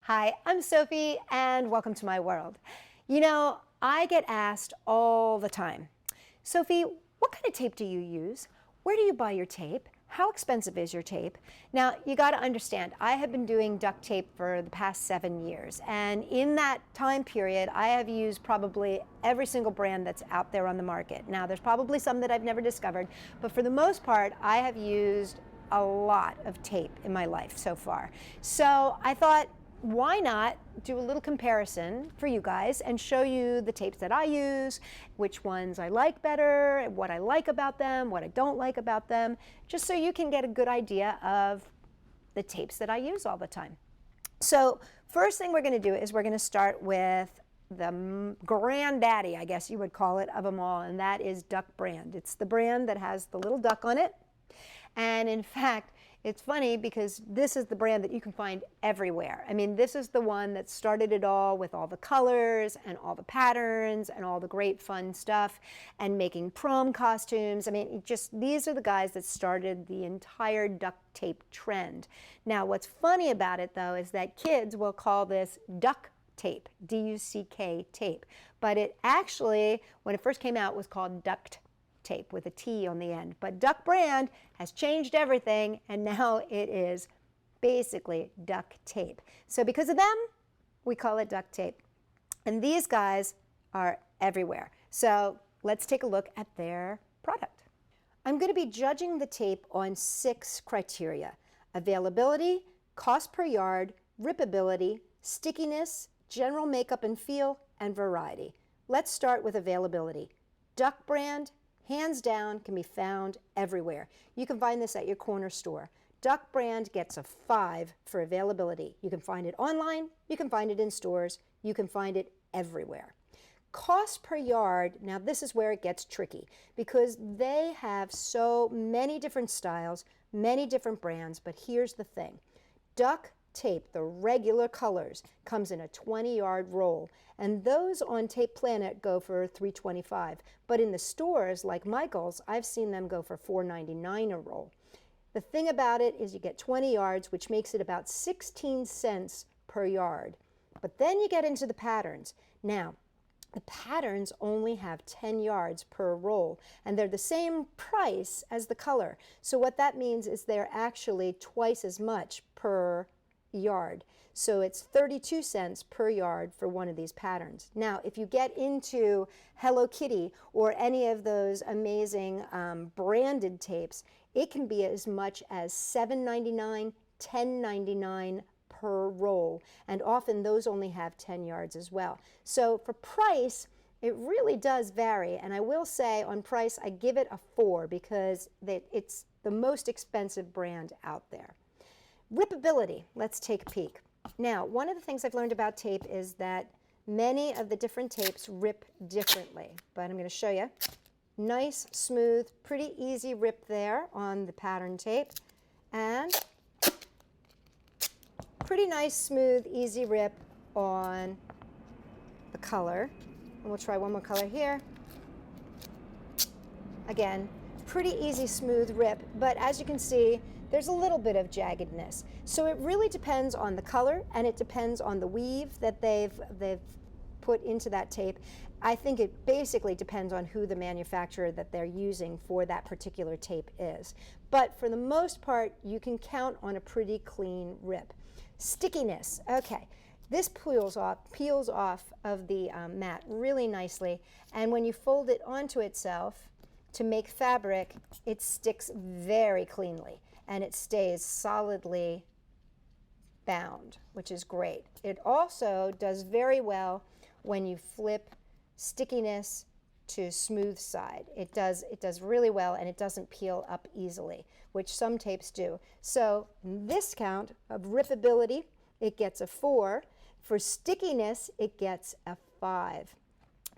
Hi, I'm Sophie, and welcome to my world. You know, I get asked all the time, Sophie, what kind of tape do you use? Where do you buy your tape? How expensive is your tape? Now, you got to understand, I have been doing duct tape for the past 7 years, and in that time period, I have used probably every single brand that's out there on the market. Now, there's probably some that I've never discovered, but for the most part, I have used a lot of tape in my life so far. So I thought, why not do a little comparison for you guys and show you the tapes that I use, which ones I like better, what I like about them, what I don't like about them, just so you can get a good idea of the tapes that I use all the time. So first thing we're going to do is we're going to start with the granddaddy, I guess you would call it, of them all, and that is Duct brand. It's the brand that has the little duck on it. And in fact, it's funny because this is the brand that you can find everywhere. I mean, this is the one that started it all with all the colors and all the patterns and all the great fun stuff and making prom costumes. I mean, these are the guys that started the entire duct tape trend. Now, what's funny about it, though, is that kids will call this duck tape, D-U-C-K tape. But it actually, when it first came out, was called Duct tape with a T on the end. But Duct brand has changed everything, and now it is basically duct tape. So because of them, we call it duct tape. And these guys are everywhere. So let's take a look at their product. I'm going to be judging the tape on 6 criteria: availability, cost per yard, rippability, stickiness, general makeup and feel, and variety. Let's start with availability. Duct brand, hands down, can be found everywhere. You can find this at your corner store. Duct brand gets a 5 for availability. You can find it online, you can find it in stores, you can find it everywhere. Cost per yard, now this is where it gets tricky because they have so many different styles, many different brands, but here's the thing. Duct tape, the regular colors, comes in a 20-yard roll, and those on Tape Planet go for $3.25. But in the stores like Michael's, I've seen them go for $4.99 a roll. The thing about it is you get 20 yards, which makes it about 16 cents per yard. But then you get into the patterns. Now, the patterns only have 10 yards per roll, and they're the same price as the color. So what that means is they're actually twice as much per yard. So it's 32 cents per yard for one of these patterns. Now, if you get into Hello Kitty or any of those amazing branded tapes, it can be as much as $7.99, $10.99 per roll, and often those only have 10 yards as well. So for price, it really does vary, and I will say on price I give it a 4 because it's the most expensive brand out there. Rippability, let's take a peek. Now, one of the things I've learned about tape is that many of the different tapes rip differently, but I'm going to show you. Nice, smooth, pretty easy rip there on the pattern tape, and pretty nice, smooth, easy rip on the color. And we'll try one more color here. Again, pretty easy, smooth rip, but as you can see, there's a little bit of jaggedness. So it really depends on the color, and it depends on the weave that they've put into that tape. I think it basically depends on who the manufacturer that they're using for that particular tape is. But for the most part, you can count on a pretty clean rip. Stickiness, okay. This peels off of the mat really nicely, and when you fold it onto itself to make fabric, it sticks very cleanly, and it stays solidly bound, which is great. It also does very well when you flip stickiness to smooth side. It does really well, and it doesn't peel up easily, which some tapes do. So in this count of rippability, it gets a 4. For stickiness, it gets a 5.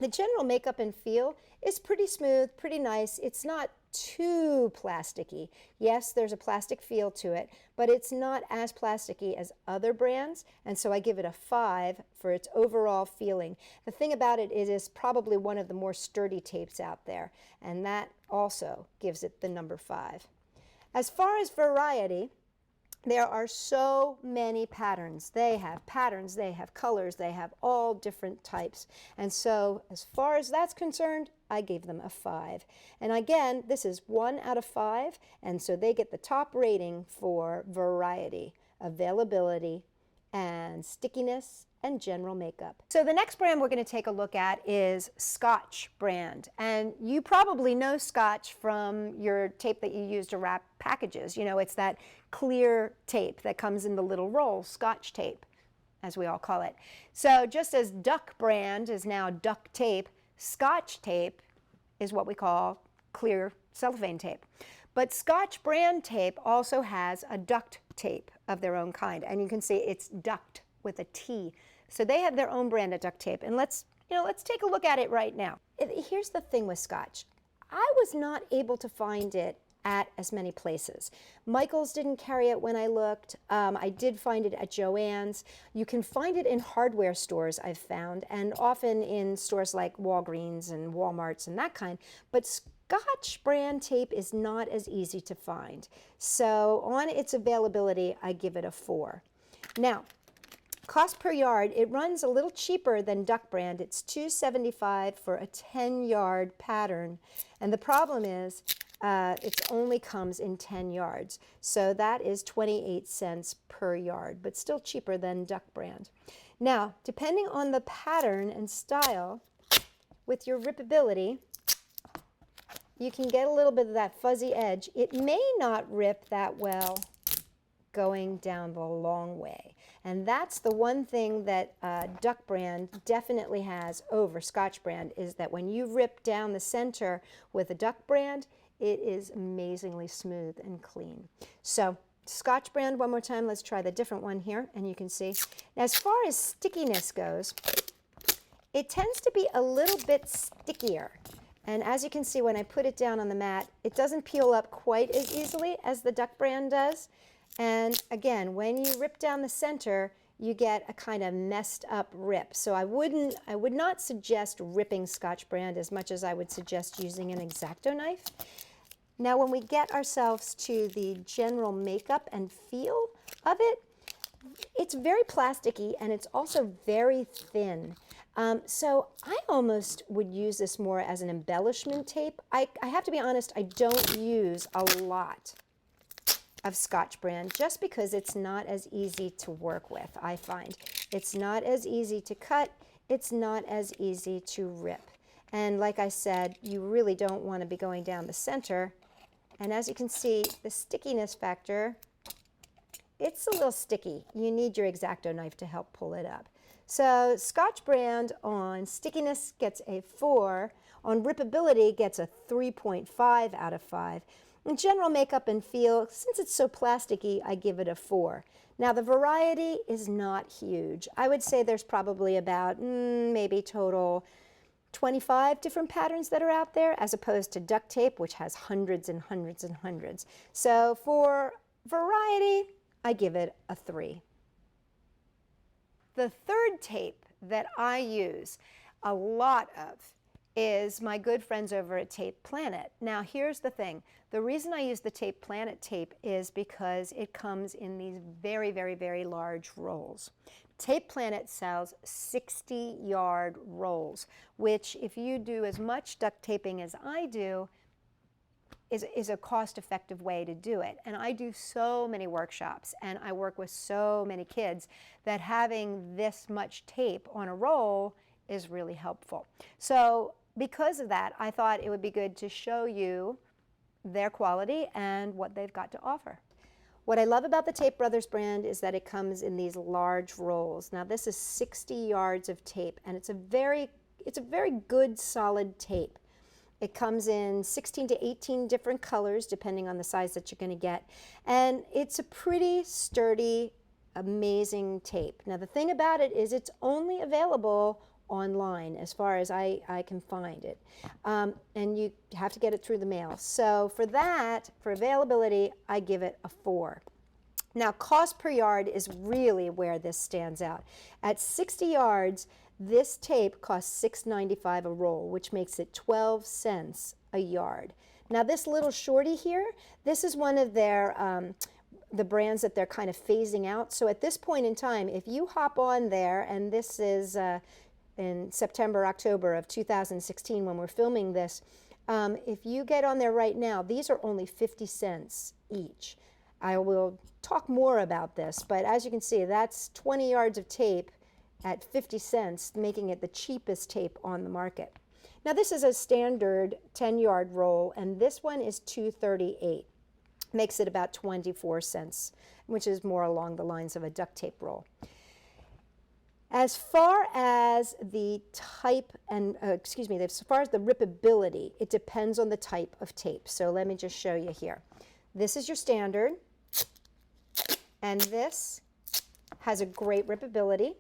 The general makeup and feel is pretty smooth, pretty nice. It's not too plasticky. Yes, there's a plastic feel to it, but it's not as plasticky as other brands, and so I give it a 5 for its overall feeling. The thing about it is probably one of the more sturdy tapes out there, and that also gives it the number 5. As far as variety, There are so many patterns. They have patterns, they have colors, they have all different types. And so as far as that's concerned, I gave them a 5. And again, this is 1 out of 5, and so they get the top rating for variety, availability, and stickiness, and general makeup. So the next brand we're going to take a look at is Scotch brand. And you probably know Scotch from your tape that you use to wrap packages. You know, it's that clear tape that comes in the little roll, Scotch tape, as we all call it. So just as Duct brand is now Duct tape, Scotch tape is what we call clear cellophane tape. But Scotch brand tape also has a Duct tape of their own kind. And you can see it's Duct with a T. So they have their own brand of duct tape. And let's take a look at it right now. Here's the thing with Scotch. I was not able to find it at as many places. Michael's didn't carry it when I looked. I did find it at Joann's. You can find it in hardware stores, I've found, and often in stores like Walgreens and Walmarts and that kind. But Scotch brand tape is not as easy to find. So on its availability, I give it a 4. Now, cost per yard, it runs a little cheaper than Duct brand. It's $2.75 for a 10-yard pattern. And the problem is it only comes in 10 yards. So that is 28 cents per yard, but still cheaper than Duct brand. Now, depending on the pattern and style, with your rippability, you can get a little bit of that fuzzy edge. It may not rip that well going down the long way. And that's the one thing that Duct brand definitely has over Scotch brand, is that when you rip down the center with a Duct brand, it is amazingly smooth and clean. So Scotch brand, one more time, let's try the different one here, and you can see. Now, as far as stickiness goes, it tends to be a little bit stickier. And as you can see, when I put it down on the mat, it doesn't peel up quite as easily as the Duct brand does. And again, when you rip down the center, you get a kind of messed up rip. So I would not suggest ripping Scotch brand as much as I would suggest using an X-Acto knife. Now, when we get ourselves to the general makeup and feel of it, it's very plasticky and it's also very thin. So I almost would use this more as an embellishment tape. I have to be honest, I don't use a lot of Scotch brand just because it's not as easy to work with, I find. It's not as easy to cut, it's not as easy to rip. And like I said, you really don't want to be going down the center. And as you can see, the stickiness factor, it's a little sticky. You need your X-Acto knife to help pull it up. So Scotch brand on stickiness gets a 4, on rippability gets a 3.5 out of 5. In general makeup and feel, since it's so plasticky, I give it a 4. Now the variety is not huge. I would say there's probably about maybe total 25 different patterns that are out there, as opposed to duct tape, which has hundreds and hundreds and hundreds. So for variety, I give it a 3. The third tape that I use a lot of is my good friends over at Tape Planet. Now here's the thing. The reason I use the Tape Planet tape is because it comes in these very, very, very large rolls. Tape Planet sells 60-yard rolls, which if you do as much duct taping as I do, is a cost-effective way to do it. And I do so many workshops and I work with so many kids that having this much tape on a roll is really helpful. So because of that, I thought it would be good to show you their quality and what they've got to offer. What I love about the Tape Brothers brand is that it comes in these large rolls. Now this is 60 yards of tape, and it's a very good solid tape. It comes in 16 to 18 different colors depending on the size that you're going to get, and it's a pretty sturdy, amazing tape. Now the thing about it is it's only available online as far as I can find it, and you have to get it through the mail. So for that, for availability, I give it a 4. Now cost per yard is really where this stands out. At 60 yards, this tape costs $6.95 a roll, which makes it 12 cents a yard. Now this little shorty here, this is one of their the brands that they're kind of phasing out. So at this point in time, if you hop on there, and this is in September, October of 2016 when we're filming this, if you get on there right now, these are only 50 cents each. I will talk more about this, but as you can see, that's 20 yards of tape at 50 cents, making it the cheapest tape on the market. Now this is a standard 10-yard roll, and this one is $2.38. Makes it about 24 cents, which is more along the lines of a duct tape roll. As far as the type and, as far as the rippability, it depends on the type of tape. So let me just show you here. This is your standard, and this has a great rippability,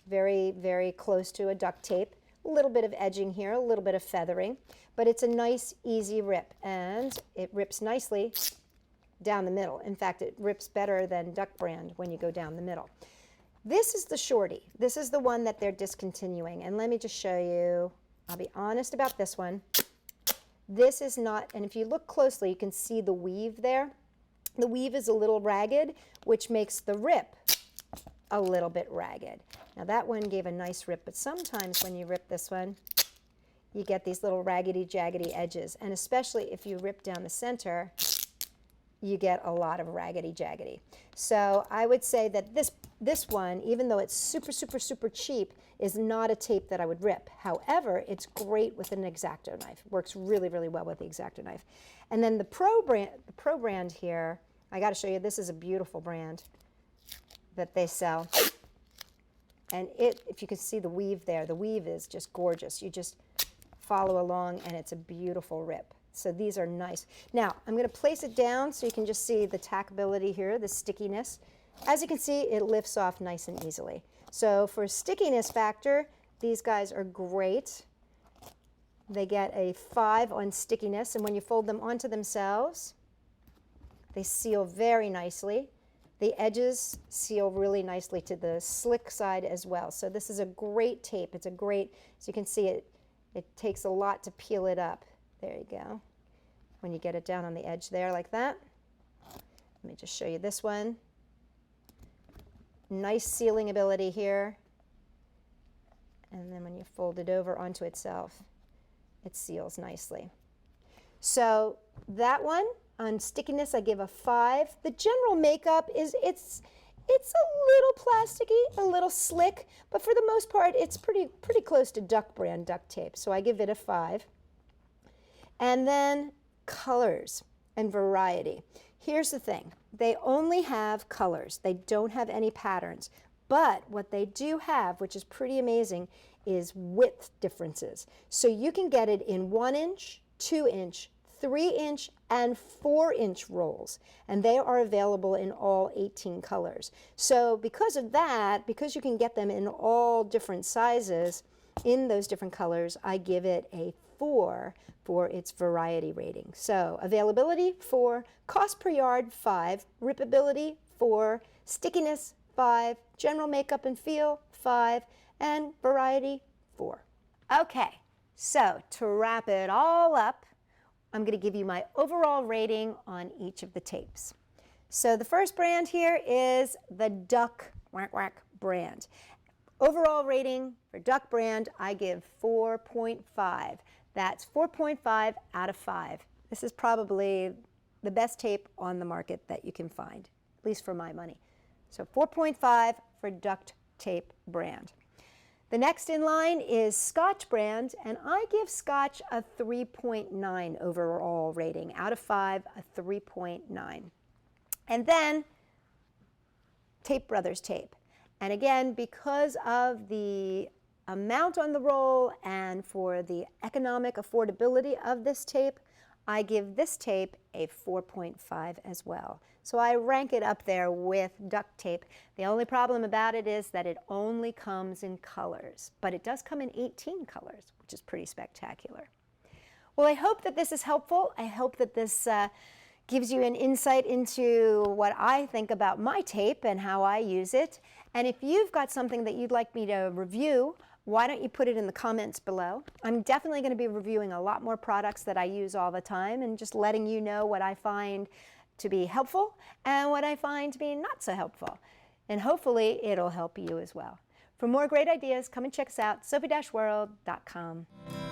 very, very close to a duct tape. A little bit of edging here, a little bit of feathering, but it's a nice, easy rip, and it rips nicely down the middle. In fact, it rips better than Duct brand when you go down the middle. This is the shorty. This is the one that they're discontinuing. And let me just show you, I'll be honest about this one. This is not, and if you look closely, you can see the weave there. The weave is a little ragged, which makes the rip a little bit ragged. Now that one gave a nice rip, but sometimes when you rip this one, you get these little raggedy, jaggedy edges. And especially if you rip down the center, you get a lot of raggedy jaggedy. So I would say that this one, even though it's super, super, super cheap, is not a tape that I would rip. However, it's great with an X-Acto knife. It works really, really well with the X-Acto knife. And then the Pro brand here, I got to show you, this is a beautiful brand that they sell. And if you can see the weave there, the weave is just gorgeous. You just follow along and it's a beautiful rip. So these are nice. Now, I'm going to place it down so you can just see the tackability here, the stickiness. As you can see, it lifts off nice and easily. So for stickiness factor, these guys are great. They get a 5 on stickiness, and when you fold them onto themselves, they seal very nicely. The edges seal really nicely to the slick side as well. So this is a great tape. It's a great, as you can see, it takes a lot to peel it up. There you go. When you get it down on the edge there like that. Let me just show you this one. Nice sealing ability here. And then when you fold it over onto itself, it seals nicely. So that one, on stickiness, I give a 5. The general makeup is, it's a little plasticky, a little slick, but for the most part, it's pretty close to Duct brand duct tape. So I give it a 5. And then colors and variety. Here's the thing. They only have colors. They don't have any patterns. But what they do have, which is pretty amazing, is width differences. So you can get it in 1-inch, 2-inch, 3-inch, and 4-inch rolls. And they are available in all 18 colors. So because of that, because you can get them in all different sizes, in those different colors, I give it a 4 for its variety rating. So availability 4, cost per yard 5, rippability 4, stickiness 5, general makeup and feel 5, and variety 4. Okay, so to wrap it all up, I'm going to give you my overall rating on each of the tapes. So the first brand here is the Duct brand. Overall rating for Duct brand, I give 4.5. That's 4.5 out of 5. This is probably the best tape on the market that you can find, at least for my money. So 4.5 for Duct tape brand. The next in line is Scotch brand, and I give Scotch a 3.9 overall rating. Out of 5, a 3.9. And then Tape Brothers tape. And again, because of the amount on the roll and for the economic affordability of this tape, I give this tape a 4.5 as well. So I rank it up there with Duct tape. The only problem about it is that it only comes in colors, but it does come in 18 colors, which is pretty spectacular. Well, I hope that this is helpful. I hope that this gives you an insight into what I think about my tape and how I use it. And if you've got something that you'd like me to review, why don't you put it in the comments below? I'm definitely going to be reviewing a lot more products that I use all the time and just letting you know what I find to be helpful and what I find to be not so helpful. And hopefully it'll help you as well. For more great ideas, come and check us out, sophie-world.com.